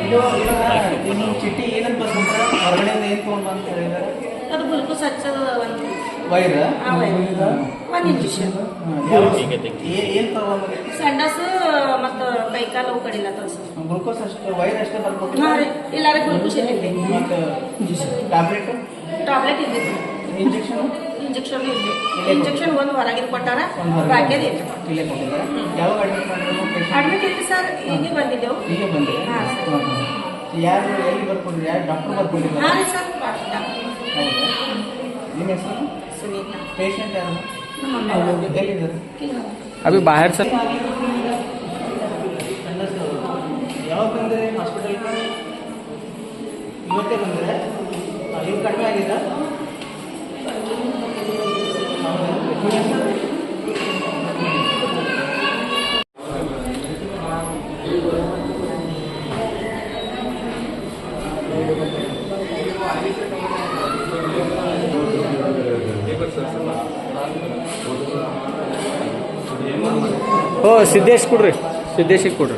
ಇದು ನಿಮ್ಮ ಚಿಟ್ಟಿ ಏನಂತ ಬಂದ್ರೆ ಹೊರಗಡೆಯಿಂದ ಏನು ತೊಗೊಂಡು ಅಂತ ಹೇಳಿದ್ದಾರೆ? ಅದು ಗ್ಲುಕೋಸ್ ಹಚ್ಚೋದು ಒಂದು ವೈರ್ ಒಂದು ಇಂಜೆಕ್ಷನ್ ಏನು ತಗೊಂಡ್ರಿ? ಸಂಡಾಸು ಮತ್ತು ಕೈಕಾಲು ಅವು ಕಡಿಲ್ಲ ತೋರಿಸಿ ಗ್ಲುಕೋಸ್ ಅಷ್ಟೇ ವೈರ್ ಅಷ್ಟೇ ಬರ್ಬೋದು. ಹಾಂ ರೀ ಇಲ್ಲಾರೆ ಗ್ಲುಕೋಸ್ ಇರ್ತೈತಿ ಮತ್ತು ಟ್ಯಾಬ್ಲೆಟ್ ಟಾಬ್ಲೆಟ್ ಇರ್ತೈತಿ ಇಂಜೆಕ್ಷನ್ ಇಂಜೆಕ್ಷನ್ ಇರ್ಲಿ ಇಂಜೆಕ್ಷನ್ ಒಂದು ಹೊರಗಿನ ಕೊಟ್ಟಾರ ಬಾಕಿಯದು ಇಲ್ಲೇ ಕೊಟ್ಟಿದ್ದಾರೆ. ಯಾವಾಗ ಅಡ್ಮಿಟ್ ಮಾಡಿದ್ರು? ಅಡ್ಮಿಟ್ ಇತ್ತು ಸರ್ ಈಗ ಬಂದಿದ್ದೆವು. ಈಗ ಬಂದಿದೆ. ಹಾಂ ಸರ್. ಯಾರು ಎಲ್ಲಿ ಬರ್ಕೊಡ್ರಿ? ಯಾರು ಡಾಕ್ಟರ್ ಬರ್ಕೊಂಡಿದ್ದಾರೆ? ಹಾಂ ರೀ ಸರ್. ಹೌದಾ? ನಿಮ್ಮ ಹೆಸರು? ಸುನೀತಾ. ಪೇಷಂಟ್ ಯಾರು? ನಮ್ಮ ಎಲ್ಲಿದ್ದಾರೆ? अभी बाहर से ಯಾವಾಗ ಬಂದರೆ ಹಾಸ್ಪಿಟಲ್ಗೆ? ಇವತ್ತೇ ಬಂದರೆ ಇವು ಕಡಿಮೆ ಆಗಿದೆ? हो सिद्धेश ಕೊಡ್ರಿ ಸಿದ್ದೇಶಿಗೆ ಕೊಡ್ರಿ